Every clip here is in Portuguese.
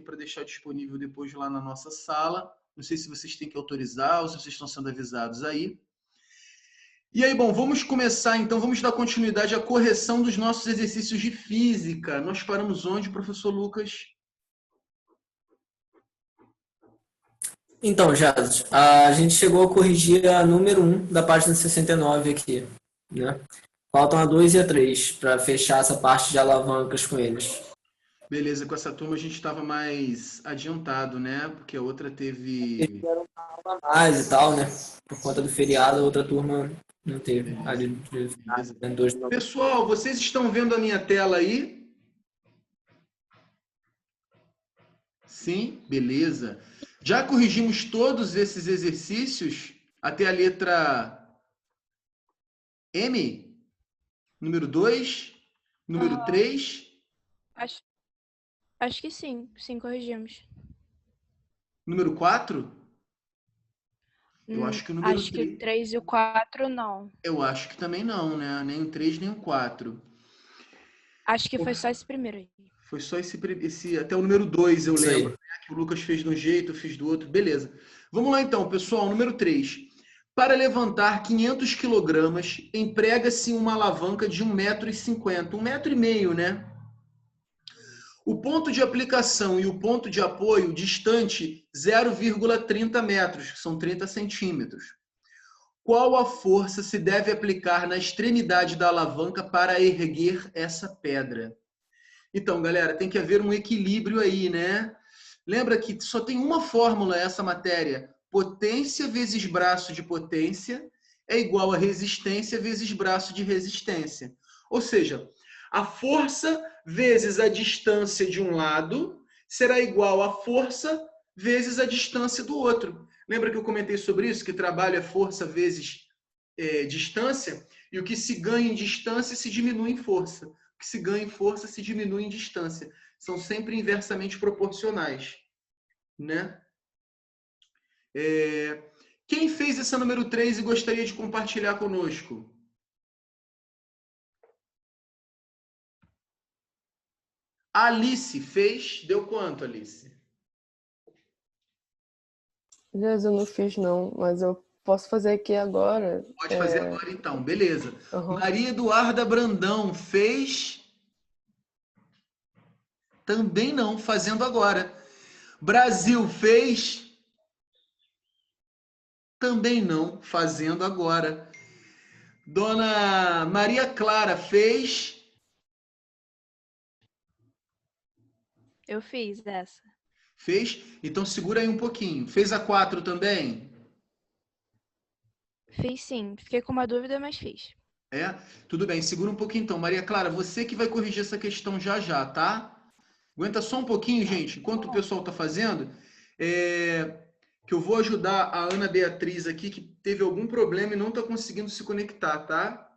para deixar disponível depois lá na nossa sala. Não sei se vocês têm que autorizar ou se vocês estão sendo avisados aí. E aí, bom, vamos começar então, vamos dar continuidade à correção dos nossos exercícios de física. Nós paramos onde, professor Lucas? Então, Jades, a gente chegou a corrigir a número 1 da página 69 aqui, né? Faltam a 2 e a 3 para fechar essa parte de alavancas com eles. Beleza, com essa turma a gente estava mais adiantado, né? Porque a outra teve... mais e tal, né? Por conta do feriado, a outra turma não teve. Beleza. Pessoal, vocês estão vendo a minha tela aí? Sim? Beleza. Já corrigimos todos esses exercícios até a letra M? Número 2? Número 3? Acho que sim. Sim, corrigimos. Número 4? Eu acho que o número Acho que o 3 e o 4 não. Eu acho que também não, né? Nem o 3, nem o 4. Acho que foi só esse primeiro aí. Foi só esse até o número 2, eu Isso aí. lembro, né? Que o Lucas fez de um jeito, eu fiz do outro. Beleza. Vamos lá então, pessoal. Número 3. Para levantar 500 quilogramas, emprega-se uma alavanca de 1,50 m, 1,5 m, né? O ponto de aplicação e o ponto de apoio distante 0,30 metros, que são 30 centímetros. Qual a força se deve aplicar na extremidade da alavanca para erguer essa pedra? Então, galera, tem que haver um equilíbrio aí, né? Lembra que só tem uma fórmula essa matéria. Potência vezes braço de potência é igual a resistência vezes braço de resistência. Ou seja, a força vezes a distância de um lado será igual à força vezes a distância do outro. Lembra que eu comentei sobre isso? Que trabalho é força vezes distância? E o que se ganha em distância se diminui em força. O que se ganha em força se diminui em distância. São sempre inversamente proporcionais, né? Quem fez essa número 3 e gostaria de compartilhar conosco? Alice fez. Deu quanto, Alice? Deus, eu não fiz não, mas eu posso fazer aqui agora. Pode fazer agora então, beleza. Uhum. Maria Eduarda Brandão fez. Também não, fazendo agora. Brasil fez. Também não, fazendo agora. Dona Maria Clara fez. Eu fiz essa. Fez? Então segura aí um pouquinho. Fez a 4 também? Fiz sim. Fiquei com uma dúvida, mas fiz. É? Tudo bem, segura um pouquinho então. Maria Clara, você que vai corrigir essa questão já já, tá? Aguenta só um pouquinho, gente, enquanto o pessoal está fazendo, que eu vou ajudar a Ana Beatriz aqui, que teve algum problema e não está conseguindo se conectar, tá?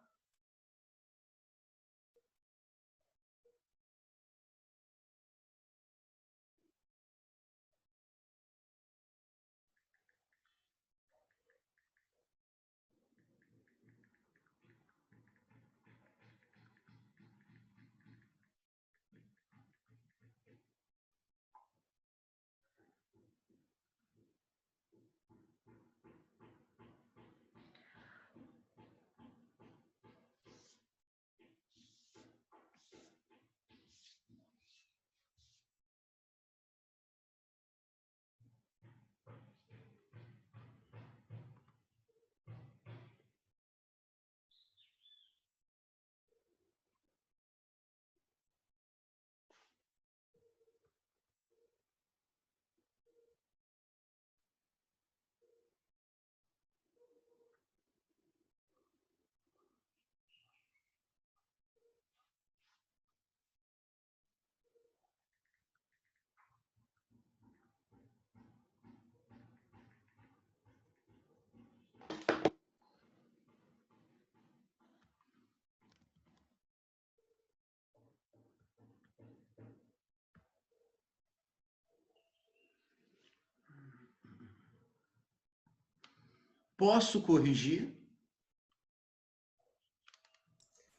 Posso corrigir?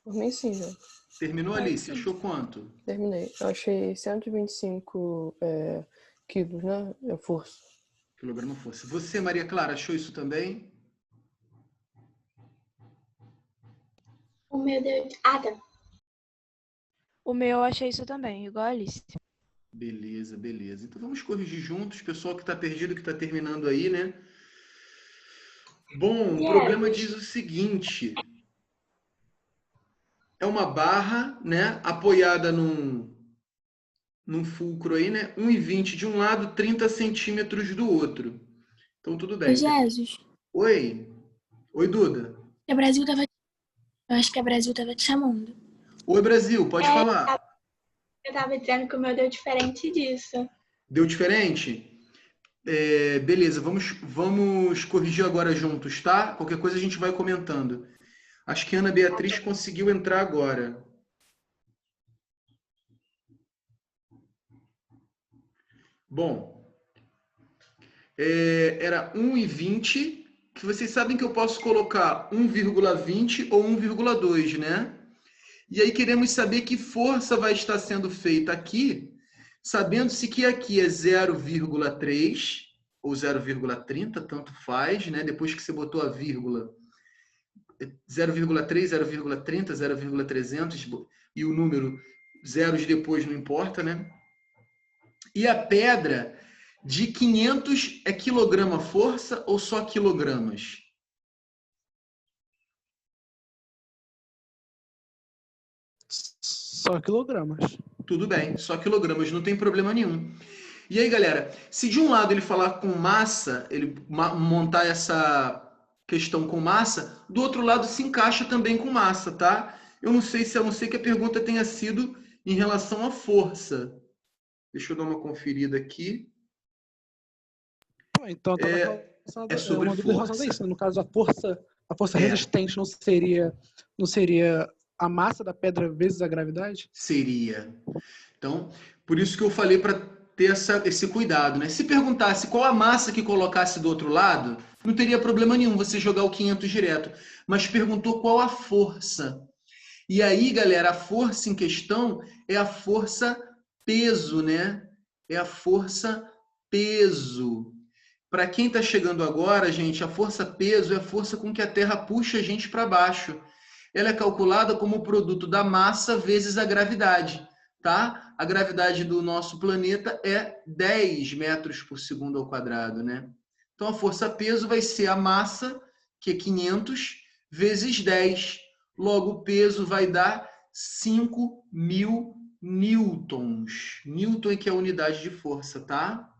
Por mim sim, já. Terminou, Pode Alice? sim. Achou quanto? Terminei. Eu achei 125 quilos, né? É força. Quilograma força. Você, Maria Clara, achou isso também? O meu deu... Ah, tá. O meu eu achei isso também, igual a Alice. Beleza, beleza. Então vamos corrigir juntos. Pessoal que está perdido, que está terminando aí, né? Bom, o problema diz o seguinte. É uma barra, né? Apoiada num fulcro aí, né? 1,20 de um lado, 30 centímetros do outro. Então tudo Ô, bem. Jesus, Oi. Oi, Duda. o Brasil tava... Eu acho que o Brasil tava te chamando. Oi, Brasil. Pode falar. Eu tava dizendo que o meu deu diferente disso. Deu diferente? Beleza, vamos corrigir agora juntos, tá? Qualquer coisa a gente vai comentando. Acho que a Ana Beatriz conseguiu entrar agora. Bom, era 1,20, que vocês sabem que eu posso colocar 1,20 ou 1,2, né? E aí queremos saber que força vai estar sendo feita aqui, sabendo-se que aqui é 0,3 ou 0,30, tanto faz, né? Depois que você botou a vírgula, 0,3, 0,30, 0,300 e o número zeros depois não importa, né? E a pedra de 500 é quilograma força ou só quilogramas? Só quilogramas. Tudo bem, só quilogramas, não tem problema nenhum. E aí, galera, se de um lado ele falar com massa, ele montar essa questão com massa, do outro lado se encaixa também com massa, tá? Eu não sei se, a não ser que a pergunta tenha sido em relação à força. Deixa eu dar uma conferida aqui. Então, estava É sobre uma dúvida relacionada a força. isso. No caso, a força resistente não seria a massa da pedra vezes a gravidade? Seria. Então, por isso que eu falei para ter esse cuidado, né? Se perguntasse qual a massa que colocasse do outro lado, não teria problema nenhum você jogar o 500 direto. Mas perguntou qual a força. E aí, galera, a força em questão é a força peso, né? É a força peso. Para quem está chegando agora, gente, a força peso é a força com que a Terra puxa a gente para baixo. Ela é calculada como o produto da massa vezes a gravidade, tá? A gravidade do nosso planeta é 10 metros por segundo ao quadrado, né? Então, a força peso vai ser a massa, que é 500, vezes 10. Logo, o peso vai dar 5.000 newtons. Newton é que é a unidade de força, tá?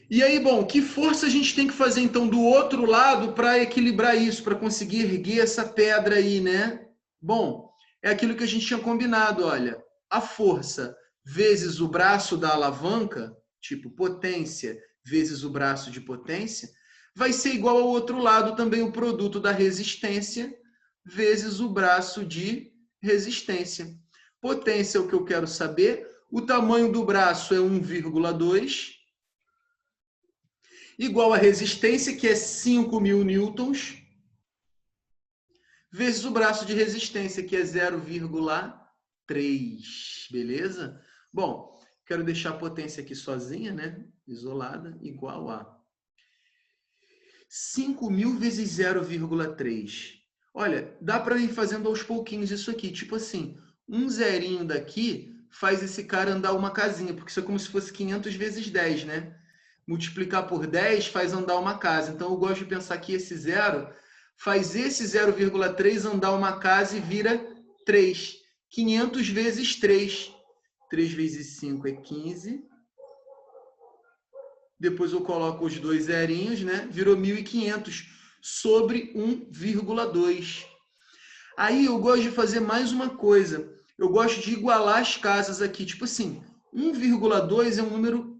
E aí, bom, que força a gente tem que fazer, então, do outro lado para equilibrar isso, para conseguir erguer essa pedra aí, né? Bom, é aquilo que a gente tinha combinado, olha. A força vezes o braço da alavanca, tipo potência vezes o braço de potência, vai ser igual ao outro lado também o produto da resistência vezes o braço de resistência. Potência é o que eu quero saber. O tamanho do braço é 1,2, igual a resistência, que é 5.000 newtons, vezes o braço de resistência, que é 0,3. Beleza? Bom, quero deixar a potência aqui sozinha, né? Isolada, igual a 5.000 vezes 0,3. Olha, dá para ir fazendo aos pouquinhos isso aqui. Tipo assim, um zerinho daqui faz esse cara andar uma casinha, porque isso é como se fosse 500 vezes 10, né? Multiplicar por 10 faz andar uma casa. Então, eu gosto de pensar que esse zero faz esse 0,3 andar uma casa e vira 3. 500 vezes 3. 3 vezes 5 é 15. Depois eu coloco os dois zerinhos, né? Virou 1.500 sobre 1,2. Aí eu gosto de fazer mais uma coisa. Eu gosto de igualar as casas aqui. Tipo assim, 1,2 é um número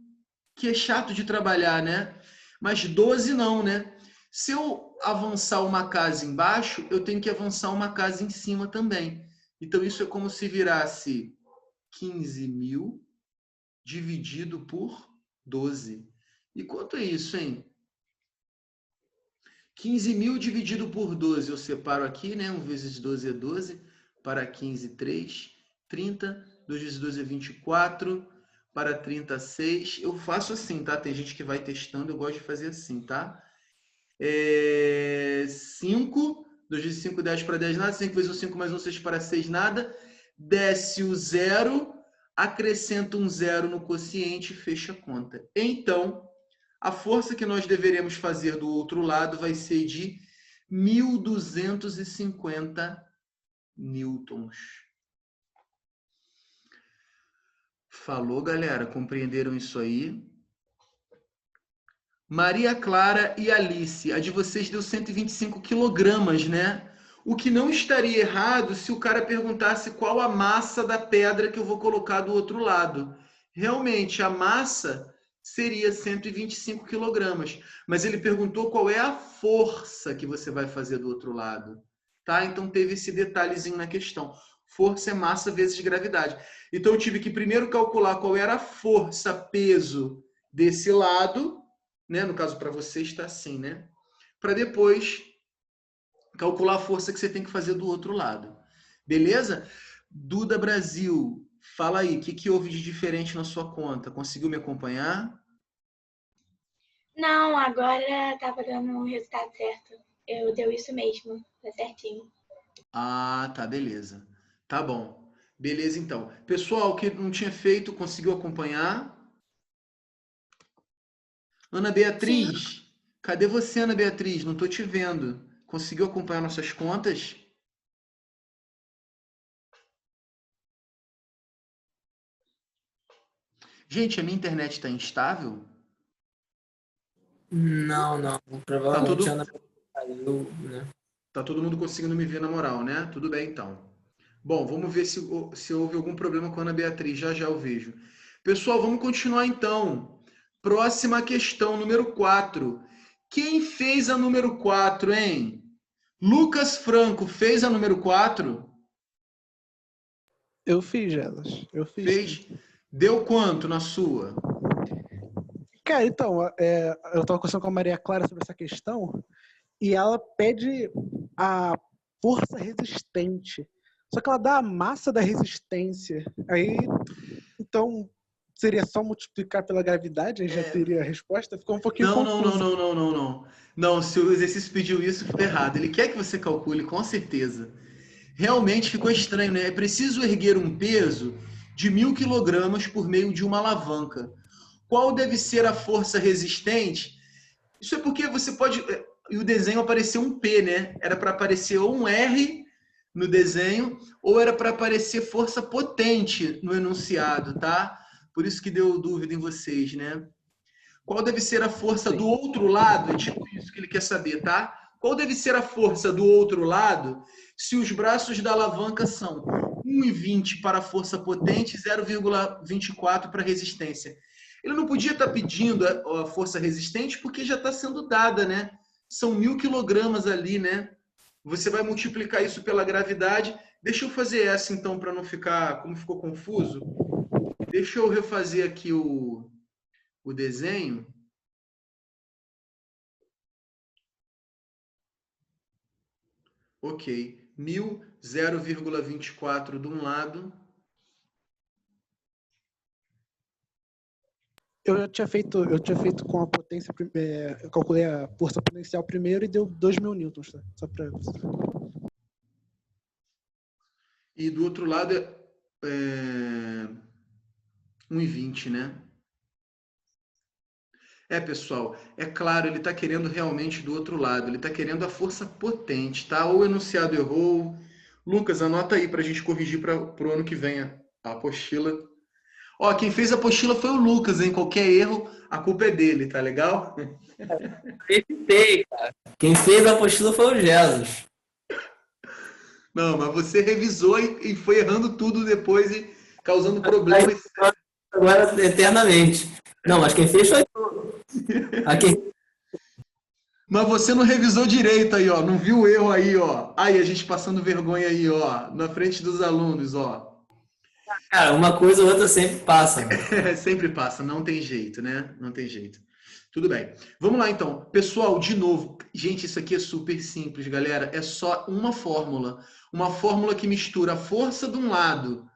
que é chato de trabalhar, né? Mas 12 não, né? Se eu avançar uma casa embaixo, eu tenho que avançar uma casa em cima também. Então, isso é como se virasse 15.000 dividido por 12. E quanto é isso, hein? 15.000 dividido por 12, eu separo aqui, né? 1 vezes 12 é 12. para 15, 3. 30. 2 vezes 2 é 24. Para 30, 6. Eu faço assim, tá? Tem gente que vai testando, eu gosto de fazer assim, tá? 5. 2 vezes 5, 10 para 10, nada. 5 vezes 1, 5 mais 1, 6 para 6, nada. Desce o 0, acrescenta um 0 no quociente e fecha a conta. Então, a força que nós deveremos fazer do outro lado vai ser de 1.250 newtons. Falou, galera? Compreenderam isso aí? Maria Clara e Alice, a de vocês deu 125 quilogramas, né? O que não estaria errado se o cara perguntasse qual a massa da pedra que eu vou colocar do outro lado. Realmente, a massa seria 125 quilogramas. Mas ele perguntou qual é a força que você vai fazer do outro lado. Tá? Então, teve esse detalhezinho na questão. Força é massa vezes gravidade. Então, eu tive que primeiro calcular qual era a força, peso desse lado, né? No caso, para você está assim, né? Para depois calcular a força que você tem que fazer do outro lado. Beleza? Duda Brasil, fala aí, o que houve de diferente na sua conta? Conseguiu me acompanhar? Não, agora tava dando o resultado certo. Deu isso mesmo, tá certinho. Ah, tá, beleza. Tá bom. Beleza, então. Pessoal que não tinha feito, conseguiu acompanhar? Ana Beatriz, cadê você, Ana Beatriz? Não tô te vendo. Conseguiu acompanhar nossas contas? Gente, a minha internet está instável? Não, não. Tá Provavelmente todo, Ana caiu, né? tá todo mundo conseguindo me ver na moral, né? Tudo bem, então. Bom, vamos ver se houve algum problema com a Ana Beatriz. Já já eu vejo. Pessoal, vamos continuar então. Próxima questão, número 4. Quem fez a número 4, hein? Lucas Franco fez a número 4? Eu fiz elas. Eu fiz. Fez. Deu quanto na sua? Cara, então, eu estava conversando com a Maria Clara sobre essa questão e ela pede a força resistente. Só que ela dá a massa da resistência. Aí, então, seria só multiplicar pela gravidade, aí já teria a resposta? Ficou um pouquinho confuso. Não. Não, se o exercício pediu isso, ficou errado. Ele quer que você calcule, com certeza. Realmente ficou estranho, né? É preciso erguer um peso de 1.000 quilogramas por meio de uma alavanca. Qual deve ser a força resistente? Isso é porque você pode... E o desenho apareceu um P, né? Era para aparecer ou um R no desenho, ou era para aparecer força potente no enunciado, tá? Por isso que deu dúvida em vocês, né? Qual deve ser a força do outro lado? É tipo isso que ele quer saber, tá? Qual deve ser a força do outro lado se os braços da alavanca são 1,20 para a força potente e 0,24 para a resistência? Ele não podia estar pedindo a força resistente porque já está sendo dada, né? São 1.000 quilogramas ali, né? Você vai multiplicar isso pela gravidade. Deixa eu fazer essa, então, para não ficar... Como ficou confuso? Deixa eu refazer aqui o desenho. Ok. 1.000, 0,24 de um lado. Eu tinha feito com a potência, eu calculei a força potencial primeiro e deu 2.000 newtons, tá? Só para... E do outro lado é 1,20, né? Pessoal, é claro, ele está querendo realmente do outro lado, ele está querendo a força potente, tá? Ou o enunciado errou. Lucas, anota aí para a gente corrigir para o ano que vem a apostila. Ó, quem fez a apostila foi o Lucas, hein? Qualquer erro, a culpa é dele, tá legal? Evitei, cara. Quem fez a apostila foi o Jesus. Não, mas você revisou e foi errando tudo depois e causando problemas. Agora, eternamente. Não, mas quem fez foi tu. Mas você não revisou direito aí, ó. Não viu o erro aí, ó. Aí, a gente passando vergonha aí, ó. Na frente dos alunos, ó. Cara, uma coisa ou outra sempre passa. Sempre passa, não tem jeito, né? Não tem jeito. Tudo bem. Vamos lá, então. Pessoal, de novo. Gente, isso aqui é super simples, galera. É só uma fórmula. Uma fórmula que mistura a força de um lado,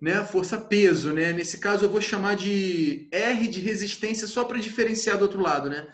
né? Força-peso, né? Nesse caso, eu vou chamar de R de resistência só para diferenciar do outro lado, né?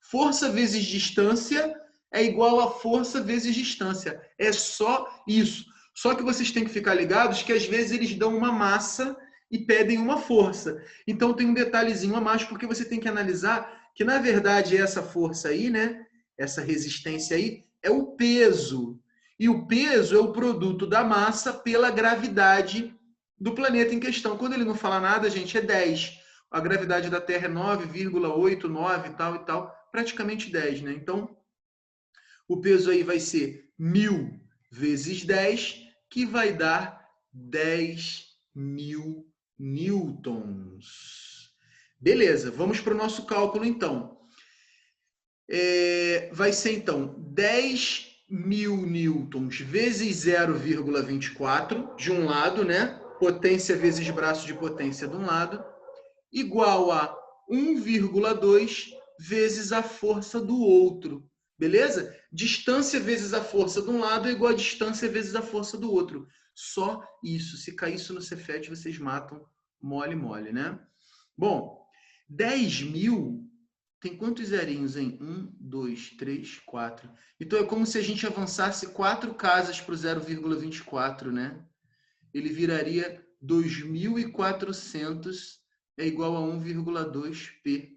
Força vezes distância é igual a força vezes distância. É só isso. Só que vocês têm que ficar ligados que às vezes eles dão uma massa e pedem uma força. Então tem um detalhezinho a mais, porque você tem que analisar que, na verdade, essa força aí, né? Essa resistência aí, é o peso. E o peso é o produto da massa pela gravidade do planeta em questão. Quando ele não fala nada, gente, é 10. A gravidade da Terra é 9,89 e tal, praticamente 10, né? Então, o peso aí vai ser 1000 vezes 10, que vai dar 10.000 newtons. Beleza, vamos para o nosso cálculo, então. Vai ser, então, 10.000 newtons vezes 0,24 de um lado, né? Potência vezes braço de potência de um lado, igual a 1,2 vezes a força do outro. Beleza? Distância vezes a força de um lado é igual a distância vezes a força do outro. Só isso. Se cair isso no Cefet, vocês matam mole, né? Bom, 10.000 tem quantos zerinhos, hein? 1, 2, 3, 4. Então é como se a gente avançasse 4 casas para o 0,24, né? Ele viraria 2.400 é igual a 1,2P.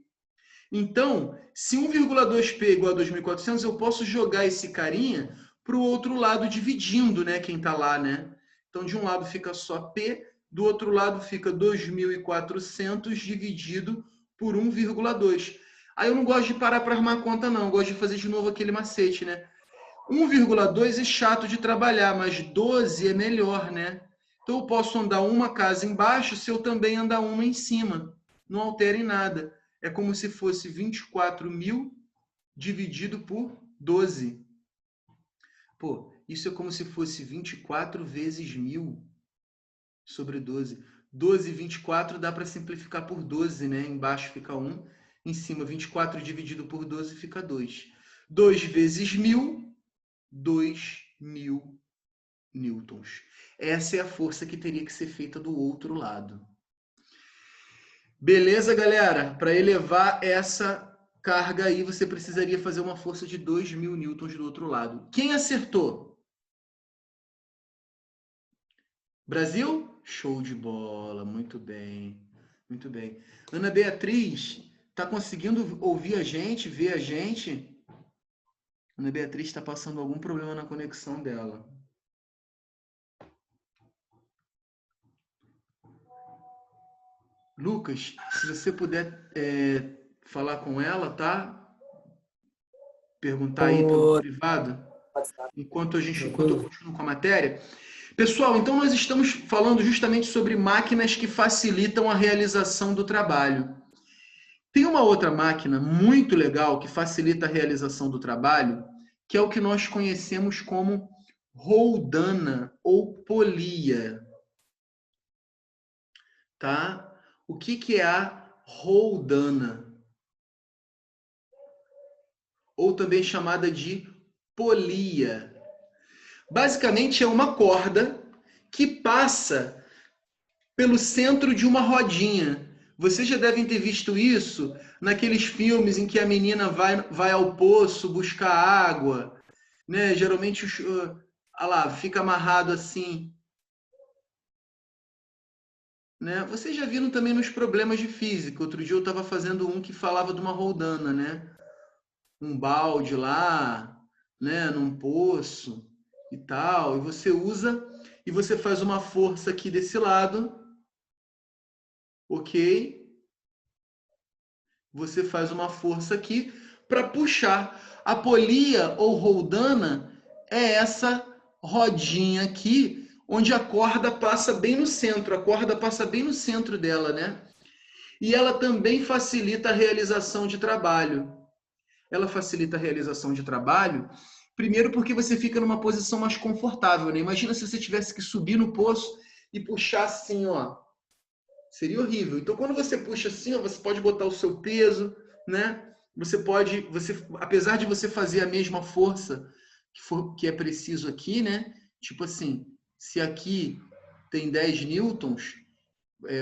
Então, se 1,2P é igual a 2.400, eu posso jogar esse carinha para o outro lado dividindo, né? Quem está lá, né? Então, de um lado fica só P, do outro lado fica 2.400 dividido por 1,2. Aí eu não gosto de parar para armar a conta, não. Eu gosto de fazer de novo aquele macete, né? 1,2 é chato de trabalhar, mas 12 é melhor, né? Então, eu posso andar uma casa embaixo se eu também andar uma em cima. Não altera em nada. É como se fosse 24.000 dividido por 12. Pô, isso é como se fosse 24 vezes 1.000 sobre 12. 12 e 24 dá para simplificar por 12, né? Embaixo fica 1. Em cima, 24 dividido por 12 fica 2. 2 vezes 1.000, 2.000 newtons. Essa é a força que teria que ser feita do outro lado. Beleza, galera? Para elevar essa carga aí, você precisaria fazer uma força de 2.000 newtons do outro lado. Quem acertou? Brasil? Show de bola. Muito bem. Muito bem. Ana Beatriz, está conseguindo ouvir a gente, ver a gente? Ana Beatriz está passando algum problema na conexão dela. Lucas, se você puder falar com ela, tá? Perguntar aí pelo privado, enquanto eu continuo com a matéria. Pessoal, então nós estamos falando justamente sobre máquinas que facilitam a realização do trabalho. Tem uma outra máquina muito legal que facilita a realização do trabalho, que é o que nós conhecemos como roldana ou polia. Tá? O que é a roldana? Ou também chamada de polia. Basicamente é uma corda que passa pelo centro de uma rodinha. Vocês já devem ter visto isso naqueles filmes em que a menina vai ao poço buscar água, né? Geralmente fica amarrado assim. Né? Vocês já viram também nos problemas de física. Outro dia eu estava fazendo um que falava de uma roldana, né? Um balde lá, né? Num poço e tal. E você usa e você faz uma força aqui desse lado. Ok? Você faz uma força aqui para puxar. A polia ou roldana é essa rodinha aqui, onde a corda passa bem no centro. A corda passa bem no centro dela, né? E ela também facilita a realização de trabalho. Ela facilita a realização de trabalho, primeiro porque você fica numa posição mais confortável, né? Imagina se você tivesse que subir no poço e puxar assim, ó. Seria horrível. Então, quando você puxa assim, ó, você pode botar o seu peso, né? Apesar de você fazer a mesma força que é preciso aqui, né? Tipo assim, se aqui tem 10 newtons,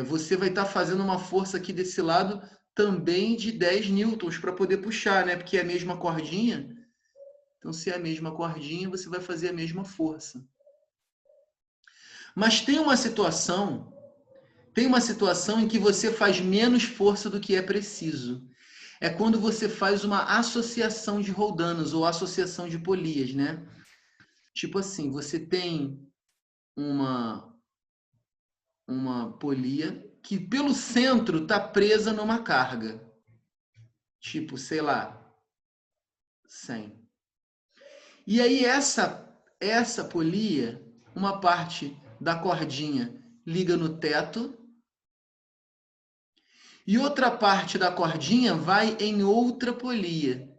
você vai estar fazendo uma força aqui desse lado também de 10 newtons para poder puxar, né? Porque é a mesma cordinha. Então, se é a mesma cordinha, você vai fazer a mesma força. Mas tem uma situação em que você faz menos força do que é preciso. É quando você faz uma associação de roldanas ou associação de polias, né? Tipo assim, você tem uma polia que pelo centro está presa numa carga. Tipo, sei lá, 100. E aí essa polia, uma parte da cordinha liga no teto e outra parte da cordinha vai em outra polia.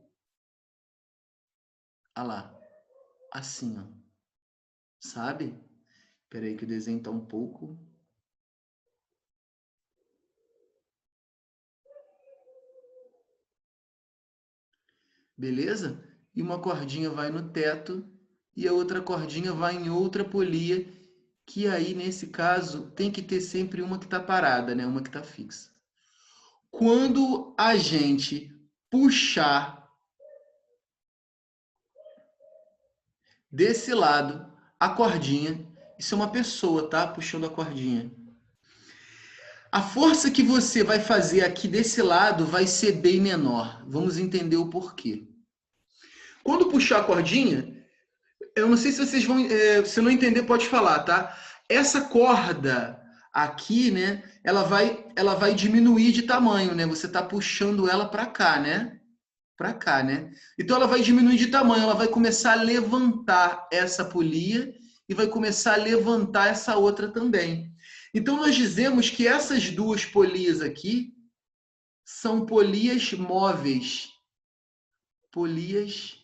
Olha lá, assim, ó. Sabe? Espera aí que o desenho está um pouco... Beleza? E uma cordinha vai no teto e a outra cordinha vai em outra polia, que aí, nesse caso, tem que ter sempre uma que está parada, né? Uma que está fixa. Quando a gente puxar desse lado a cordinha, isso é uma pessoa, tá? Puxando a cordinha. A força que você vai fazer aqui desse lado vai ser bem menor. Vamos entender o porquê. Quando puxar a cordinha, eu não sei se vocês vão... se não entender, pode falar, tá? Essa corda aqui, né? Ela vai diminuir de tamanho, né? Você está puxando ela para cá, né? Para cá, né? Então, ela vai diminuir de tamanho. Ela vai começar a levantar essa polia e vai começar a levantar essa outra também. Então, nós dizemos que essas duas polias aqui são polias móveis. Polias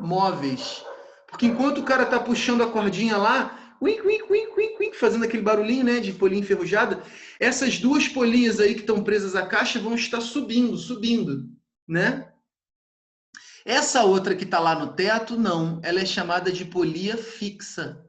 móveis. Porque enquanto o cara está puxando a cordinha lá, wink, wink, wink, wink, wink, fazendo aquele barulhinho, né, de polia enferrujada, essas duas polias aí que estão presas à caixa vão estar subindo, né? Essa outra que está lá no teto, não. Ela é chamada de polia fixa.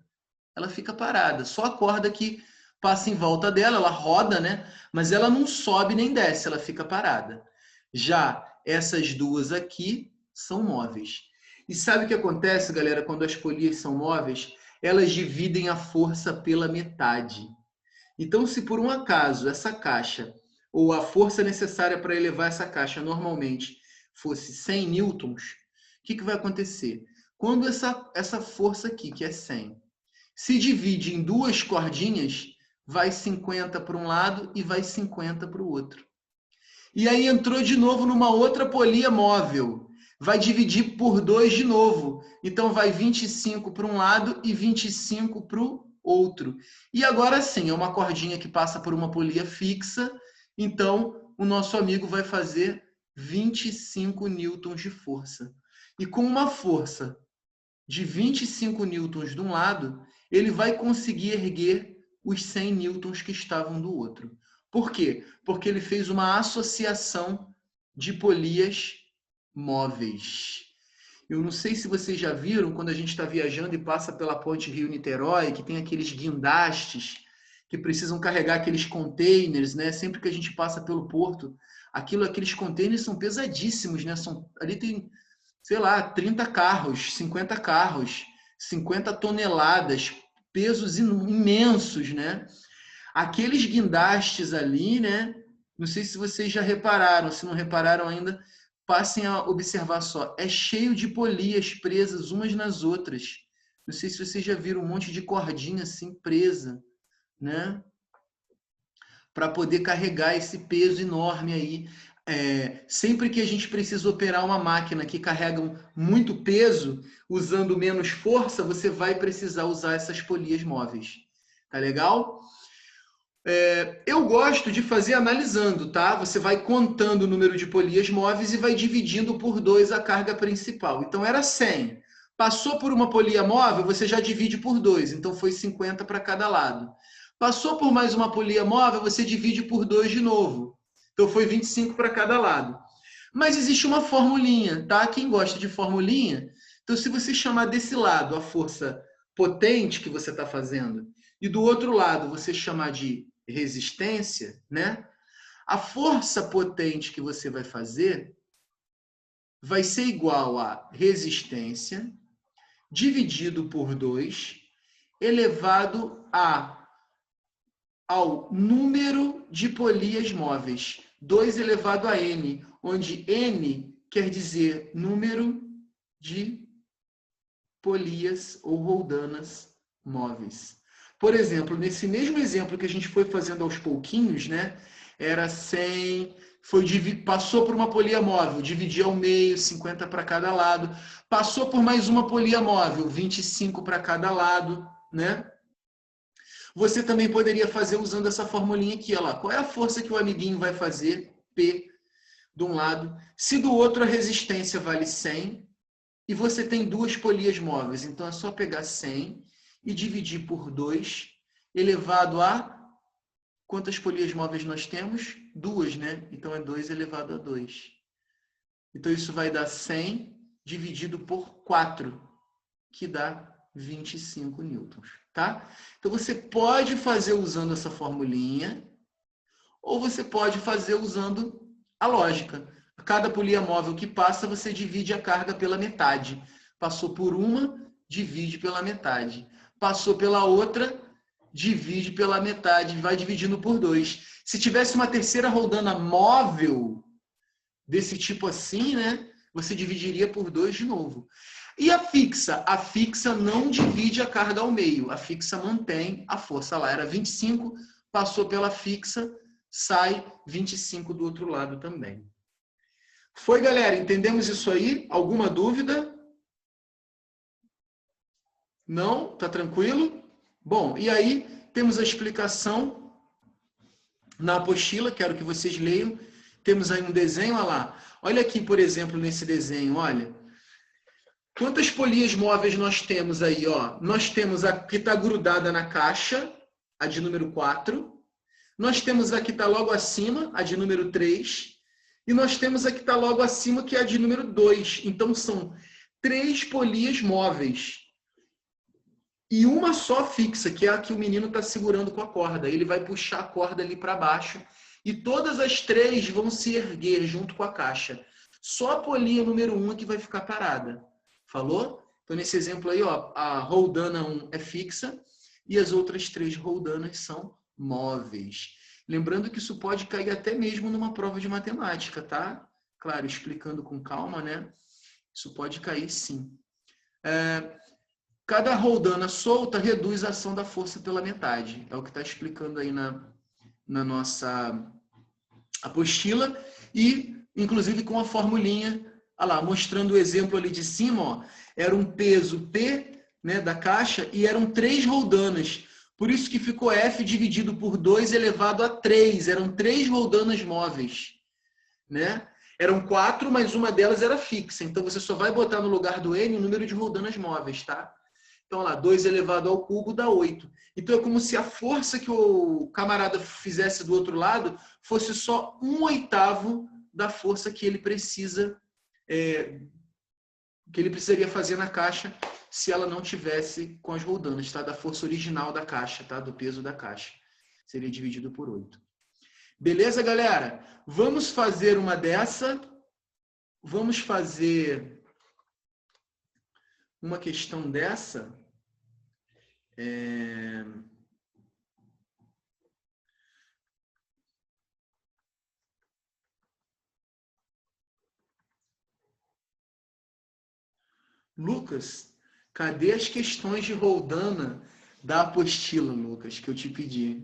Ela fica parada. Só a corda que passa em volta dela, ela roda, né? Mas ela não sobe nem desce, ela fica parada. Já essas duas aqui são móveis. E sabe o que acontece, galera, quando as polias são móveis? Elas dividem a força pela metade. Então, se por um acaso essa caixa, ou a força necessária para elevar essa caixa normalmente fosse 100 newtons, o que vai acontecer? Quando essa força aqui, que é 100, se divide em duas cordinhas, vai 50 para um lado e vai 50 para o outro. E aí entrou de novo numa outra polia móvel. Vai dividir por 2 de novo. Então, vai 25 para um lado e 25 para o outro. E agora sim, é uma cordinha que passa por uma polia fixa. Então, o nosso amigo vai fazer 25 newtons de força. E com uma força de 25 newtons de um lado, ele vai conseguir erguer os 100 newtons que estavam do outro. Por quê? Porque ele fez uma associação de polias móveis. Eu não sei se vocês já viram, quando a gente está viajando e passa pela ponte Rio-Niterói, que tem aqueles guindastes que precisam carregar aqueles containers, né? Sempre que a gente passa pelo porto, aqueles containers são pesadíssimos, né? Ali tem, sei lá, 30 carros, 50 carros, 50 toneladas, pesos imensos, né? Aqueles guindastes ali, né? Não sei se vocês já repararam, se não repararam ainda, passem a observar só. É cheio de polias presas umas nas outras. Não sei se vocês já viram um monte de cordinha assim presa, né? Para poder carregar esse peso enorme aí. Sempre que a gente precisa operar uma máquina que carrega muito peso, usando menos força, você vai precisar usar essas polias móveis. Tá legal? Eu gosto de fazer analisando, tá? Você vai contando o número de polias móveis e vai dividindo por 2 a carga principal. Então, era 100. Passou por uma polia móvel, você já divide por 2. Então, foi 50 para cada lado. Passou por mais uma polia móvel, você divide por 2 de novo. Então, foi 25 para cada lado. Mas existe uma formulinha, tá? Quem gosta de formulinha, então se você chamar desse lado a força potente que você está fazendo e do outro lado você chamar de resistência, né? A força potente que você vai fazer vai ser igual a resistência dividido por 2 elevado ao número de polias móveis. 2 elevado a n, onde n quer dizer número de polias ou roldanas móveis. Por exemplo, nesse mesmo exemplo que a gente foi fazendo aos pouquinhos, né? Era 100, passou por uma polia móvel, dividia ao meio, 50 para cada lado. Passou por mais uma polia móvel, 25 para cada lado, né? Você também poderia fazer usando essa formulinha aqui, olha lá. Qual é a força que o amiguinho vai fazer? P, de um lado. Se do outro a resistência vale 100, e você tem 2 polias móveis, então é só pegar 100 e dividir por 2, elevado a... Quantas polias móveis nós temos? 2, né? Então é 2 elevado a 2. Então isso vai dar 100 dividido por 4, que dá 25 newtons, tá? Então você pode fazer usando essa formulinha, ou você pode fazer usando a lógica. Cada polia móvel que passa, você divide a carga pela metade. Passou por uma, divide pela metade. Passou pela outra, divide pela metade, vai dividindo por 2. Se tivesse uma terceira roldana móvel, desse tipo assim, né? Você dividiria por 2 de novo. E a fixa? A fixa não divide a carga ao meio. A fixa mantém a força lá. Era 25, passou pela fixa, sai 25 do outro lado também. Foi, galera? Entendemos isso aí? Alguma dúvida? Não? Tá tranquilo? Bom, e aí temos a explicação na apostila, quero que vocês leiam. Temos aí um desenho, olha lá. Olha aqui, por exemplo, nesse desenho, olha. Quantas polias móveis nós temos aí, ó? Nós temos a que está grudada na caixa, a de número 4. Nós temos a que está logo acima, a de número 3. E nós temos a que está logo acima, que é a de número 2. Então, são 3 polias móveis. E uma só fixa, que é a que o menino está segurando com a corda. Ele vai puxar a corda ali para baixo. E todas as 3 vão se erguer junto com a caixa. Só a polia número 1 que vai ficar parada. Falou? Então, nesse exemplo aí, ó, a roldana 1 é fixa e as outras 3 roldanas são móveis. Lembrando que isso pode cair até mesmo numa prova de matemática, tá? Claro, explicando com calma, né? Isso pode cair sim. Cada roldana solta reduz a ação da força pela metade. É o que está explicando aí na nossa apostila. E, inclusive, com a formulinha, olha lá, mostrando o exemplo ali de cima, ó, era um peso P, né, da caixa e eram 3 roldanas. Por isso que ficou F dividido por 2 elevado a 3. Eram 3 roldanas móveis, né? Eram 4, mas uma delas era fixa. Então, você só vai botar no lugar do N o número de roldanas móveis, tá? Então, lá, 2 elevado ao cubo dá 8. Então, é como se a força que o camarada fizesse do outro lado fosse só 1/8 da força que ele precisa, que ele precisaria fazer na caixa se ela não tivesse com as roldanas, tá? Da força original da caixa, tá? Do peso da caixa. Seria dividido por 8. Beleza, galera? Vamos fazer uma dessa. Vamos fazer uma questão dessa. Lucas, cadê as questões de roldana da apostila, Lucas, que eu te pedi?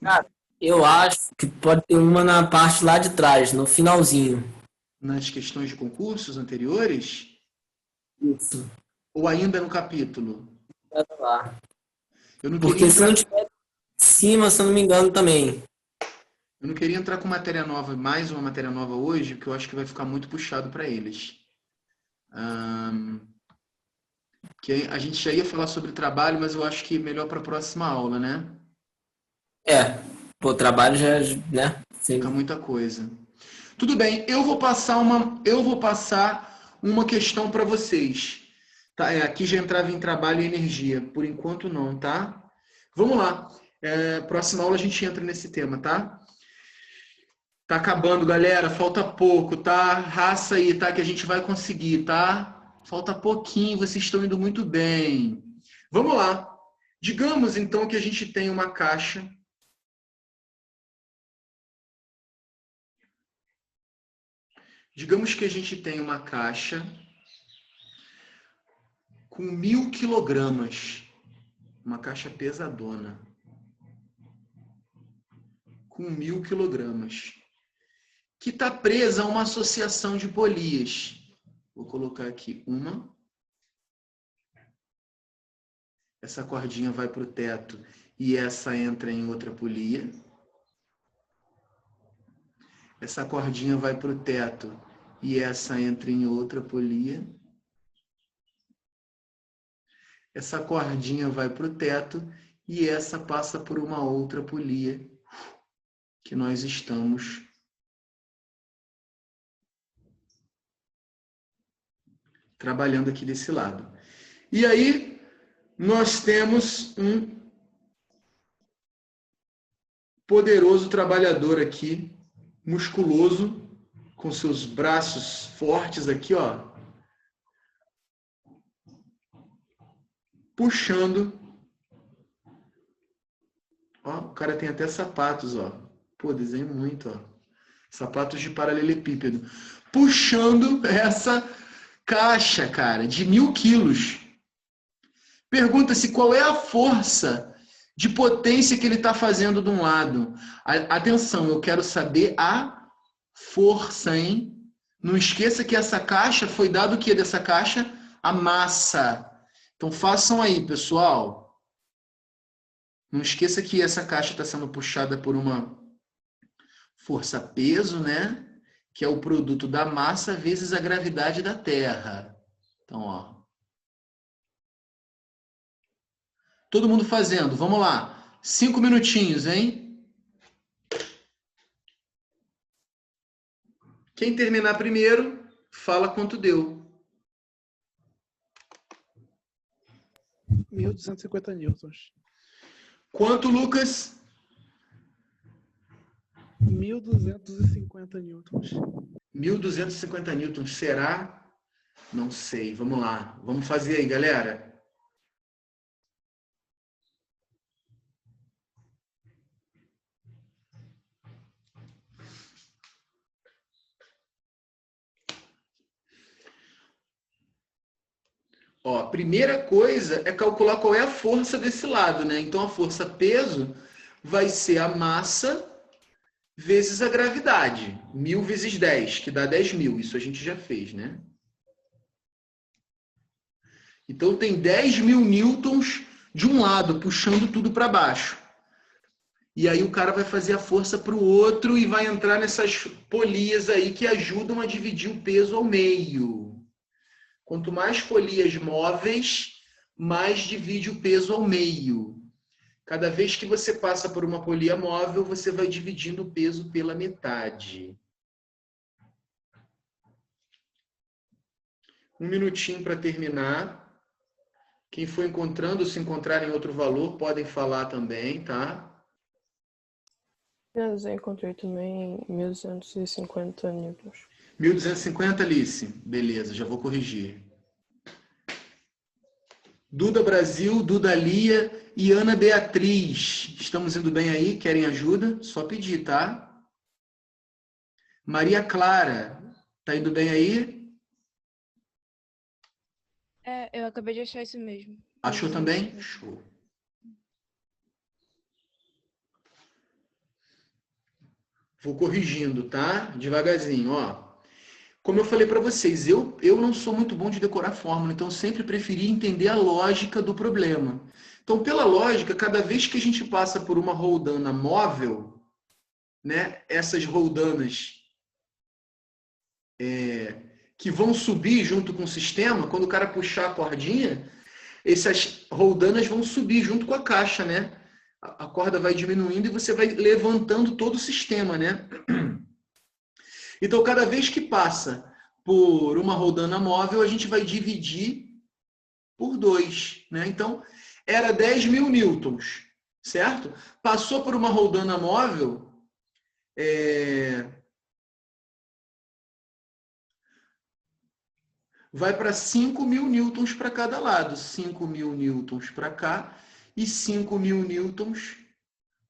Cara, eu acho que pode ter uma na parte lá de trás, no finalzinho. Nas questões de concursos anteriores? Isso. Ou ainda no capítulo? Lá. Eu não Porque queria se não entrar... tiver em cima, se eu não me engano, também. Eu não queria entrar com matéria nova, mais uma matéria nova hoje, porque eu acho que vai ficar muito puxado para eles. Que a gente já ia falar sobre trabalho, mas eu acho que melhor para a próxima aula, né? Pô, trabalho já, né? Sim. Fica muita coisa. Tudo bem, eu vou passar uma questão para vocês. Tá? Aqui já entrava em trabalho e energia. Por enquanto não, tá? Vamos lá. Próxima aula a gente entra nesse tema, tá? Tá acabando, galera. Falta pouco, tá? Raça aí, tá? Que a gente vai conseguir, tá? Falta pouquinho, vocês estão indo muito bem. Vamos lá. Digamos, então, que a gente tem uma caixa. Digamos que a gente tem uma caixa com 1.000 quilogramas. Uma caixa pesadona. Com 1.000 quilogramas. Que está presa a uma associação de polias. Vou colocar aqui uma. Essa cordinha vai para o teto e essa entra em outra polia. Essa cordinha vai para o teto e essa entra em outra polia. Essa cordinha vai para o teto e essa passa por uma outra polia que nós estamos trabalhando aqui desse lado. E aí, nós temos um poderoso trabalhador aqui, musculoso, com seus braços fortes aqui, ó, puxando. Ó, o cara tem até sapatos, ó. Pô, desenho muito, ó. Sapatos de paralelepípedo. Puxando essa caixa, cara, de 1.000 quilos. Pergunta-se qual é a força de potência que ele está fazendo de um lado. Atenção, eu quero saber a força, hein? Não esqueça que essa caixa foi dado o que dessa caixa? A massa. Então façam aí, pessoal. Não esqueça que essa caixa está sendo puxada por uma força-peso, né? Que é o produto da massa vezes a gravidade da Terra. Então, ó. Todo mundo fazendo. Vamos lá. 5 minutinhos, hein? Quem terminar primeiro, fala quanto deu. 1.250 newtons. Quanto, Lucas? 1.250 newtons. 1.250 newtons. Será? Não sei. Vamos lá. Vamos fazer aí, galera. Ó, a primeira coisa é calcular qual é a força desse lado, né? Então, a força peso vai ser a massa vezes a gravidade. 1.000 vezes 10, que dá 10.000. Isso a gente já fez, né? Então, tem 10.000 newtons de um lado, puxando tudo para baixo. E aí o cara vai fazer a força para o outro e vai entrar nessas polias aí que ajudam a dividir o peso ao meio. Quanto mais polias móveis, mais divide o peso ao meio. Cada vez que você passa por uma polia móvel, você vai dividindo o peso pela metade. 1 minutinho para terminar. Quem for encontrando, se encontrarem outro valor, podem falar também, tá? Eu já encontrei também 1.250 newtons. 1.250, Alice? Beleza, já vou corrigir. Duda Brasil, Duda Lia e Ana Beatriz. Estamos indo bem aí? Querem ajuda? Só pedir, tá? Maria Clara, tá indo bem aí? Eu acabei de achar isso mesmo. Achou também? Show. Vou corrigindo, tá? Devagarzinho, ó. Como eu falei para vocês, eu não sou muito bom de decorar fórmula, então eu sempre preferi entender a lógica do problema. Então, pela lógica, cada vez que a gente passa por uma roldana móvel, né, essas roldanas que vão subir junto com o sistema, quando o cara puxar a cordinha, essas roldanas vão subir junto com a caixa, né? A corda vai diminuindo e você vai levantando todo o sistema, né? Então, cada vez que passa por uma roldana móvel, a gente vai dividir por 2, né? Então, era 10.000 newtons, certo? Passou por uma roldana móvel, vai para 5.000 newtons para cada lado. 5.000 newtons para cá e 5.000 newtons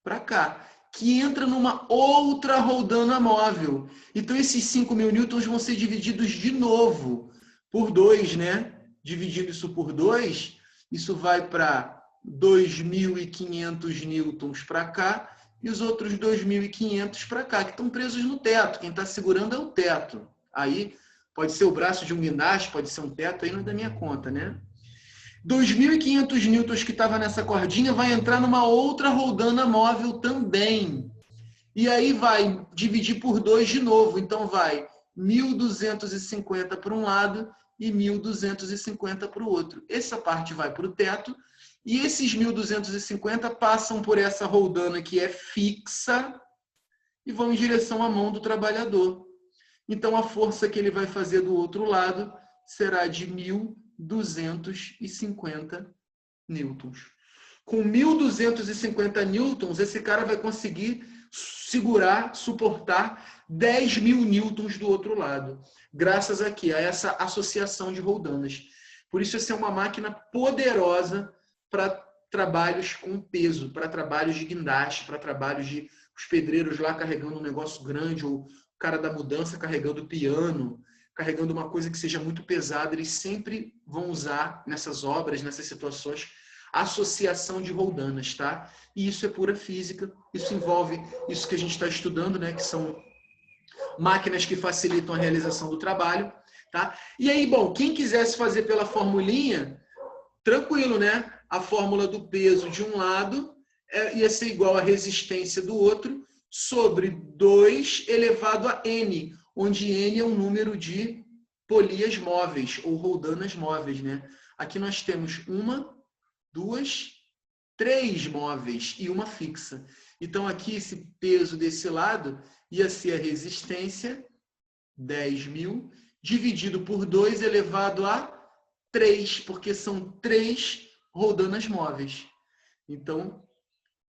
para cá, que entra numa outra roldana móvel. Então, esses 5.000 newtons vão ser divididos de novo por 2, né? Dividindo isso por 2, isso vai para 2.500 newtons para cá e os outros 2.500 para cá, que estão presos no teto. Quem está segurando é o teto. Aí pode ser o braço de um guindaste, pode ser um teto, aí não é da minha conta, né? 2.500 newtons que estava nessa cordinha vai entrar numa outra roldana móvel também. E aí vai dividir por 2 de novo. Então vai 1.250 para um lado e 1.250 para o outro. Essa parte vai para o teto e esses 1.250 passam por essa roldana que é fixa e vão em direção à mão do trabalhador. Então a força que ele vai fazer do outro lado será de 1.250 newtons. Com 1.250 newtons, esse cara vai conseguir segurar, suportar 10.000 newtons do outro lado, graças aqui a essa associação de roldanas. Por isso, essa é uma máquina poderosa para trabalhos com peso, para trabalhos de guindaste, para trabalhos de os pedreiros lá carregando um negócio grande, ou o cara da mudança carregando piano, carregando uma coisa que seja muito pesada. Eles sempre vão usar nessas obras, nessas situações, associação de roldanas, tá? E isso é pura física, isso envolve isso que a gente está estudando, né? Que são máquinas que facilitam a realização do trabalho, tá? E aí, bom, quem quisesse fazer pela formulinha, tranquilo, né? A fórmula do peso de um lado ia ser igual à resistência do outro sobre 2 elevado a n, onde n é um número de polias móveis ou roldanas móveis, né? Aqui nós temos 1, 2, 3 móveis e uma fixa. Então, aqui esse peso desse lado ia ser a resistência, 10.000, dividido por 2 elevado a 3, porque são 3 roldanas móveis. Então,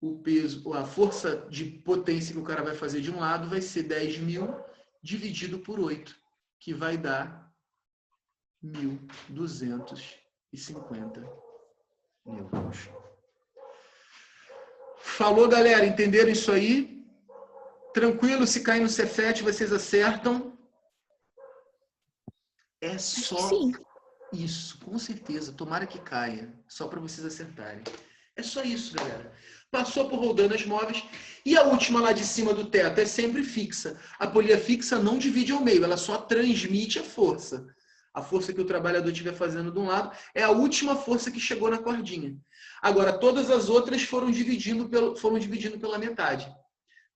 o peso, a força de potência que o cara vai fazer de um lado vai ser 10.000 dividido por 8, que vai dar 1.250 newtons. Falou, galera? Entenderam isso aí? Tranquilo? Se cair no Cefet, vocês acertam? É só isso, com certeza. Tomara que caia, só para vocês acertarem. É só isso, galera. Passou por roldanas móveis. E a última lá de cima do teto é sempre fixa. A polia fixa não divide ao meio, ela só transmite a força. A força que o trabalhador estiver fazendo de um lado é a última força que chegou na cordinha. Agora, todas as outras foram dividindo pela metade.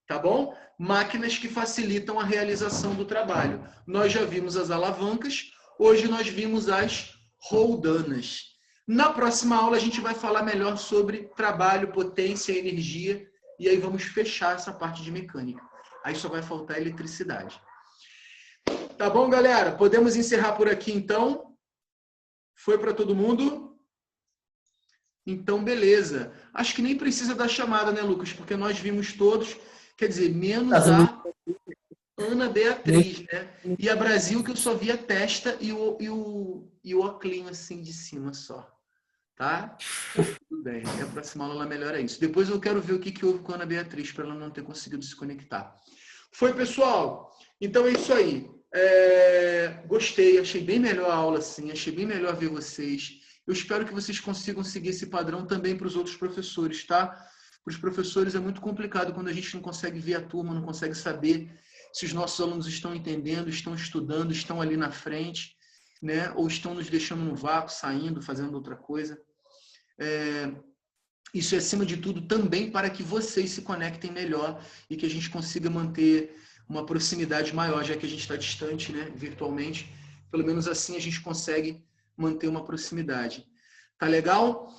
Tá bom? Máquinas que facilitam a realização do trabalho. Nós já vimos as alavancas, hoje nós vimos as roldanas. Na próxima aula a gente vai falar melhor sobre trabalho, potência, energia, e aí vamos fechar essa parte de mecânica. Aí só vai faltar eletricidade. Tá bom, galera? Podemos encerrar por aqui, então? Foi para todo mundo? Então, beleza. Acho que nem precisa dar chamada, né, Lucas? Porque nós vimos todos, quer dizer, menos a Ana Beatriz, né? E a Brasil, que eu só vi a testa e o óculinho assim de cima só. Tá? Tudo bem. A próxima aula ela melhora isso. Depois eu quero ver o que houve com a Ana Beatriz para ela não ter conseguido se conectar. Foi, pessoal? Então é isso aí. Gostei, achei bem melhor a aula assim, achei bem melhor ver vocês. Eu espero que vocês consigam seguir esse padrão também para os outros professores, tá? Para os professores é muito complicado quando a gente não consegue ver a turma, não consegue saber se os nossos alunos estão entendendo, estão estudando, estão ali na frente, né? Ou estão nos deixando no vácuo, saindo, fazendo outra coisa. Isso é, acima de tudo, também para que vocês se conectem melhor e que a gente consiga manter uma proximidade maior, já que a gente está distante, né, virtualmente. Pelo menos assim a gente consegue manter uma proximidade. Tá legal?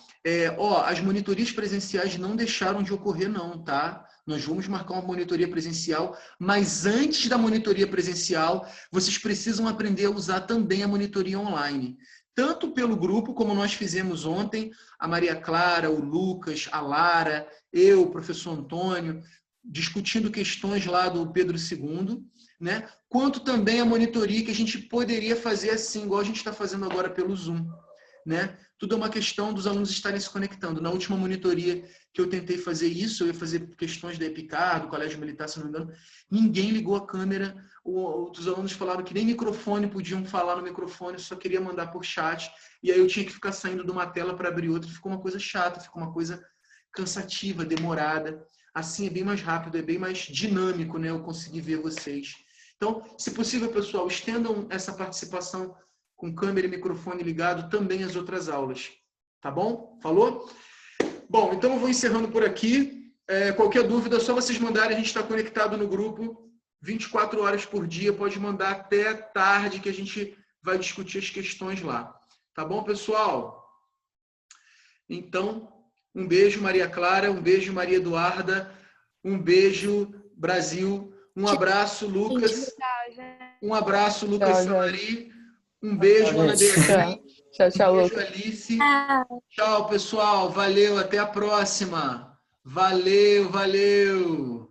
As monitorias presenciais não deixaram de ocorrer, não, tá? Nós vamos marcar uma monitoria presencial, mas antes da monitoria presencial, vocês precisam aprender a usar também a monitoria online. Tanto pelo grupo, como nós fizemos ontem, a Maria Clara, o Lucas, a Lara, eu, o professor Antônio, discutindo questões lá do Pedro II, né? Quanto também a monitoria que a gente poderia fazer assim, igual a gente está fazendo agora pelo Zoom, né? Tudo é uma questão dos alunos estarem se conectando. Na última monitoria que eu tentei fazer isso, eu ia fazer questões da EPICAR, do Colégio Militar, se não me engano, ninguém ligou a câmera, os alunos falaram que nem microfone podiam falar no microfone, só queria mandar por chat, e aí eu tinha que ficar saindo de uma tela para abrir outra, ficou uma coisa chata, ficou uma coisa cansativa, demorada. Assim é bem mais rápido, é bem mais dinâmico, né? Eu consegui ver vocês. Então, se possível, pessoal, estendam essa participação com câmera e microfone ligado também às outras aulas. Tá bom? Falou? Bom, então eu vou encerrando por aqui. Qualquer dúvida, é só vocês mandarem. A gente está conectado no grupo 24 horas por dia. Pode mandar até tarde que a gente vai discutir as questões lá. Tá bom, pessoal? Então, um beijo, Maria Clara. Um beijo, Maria Eduarda. Um beijo, Brasil. Um abraço, Lucas. Um abraço, Lucas Tchau, Samari. Um beijo, Ana Beatriz. Tchau, Um beijo, Lucas. Alice. Tchau, pessoal. Valeu, até a próxima. Valeu, valeu.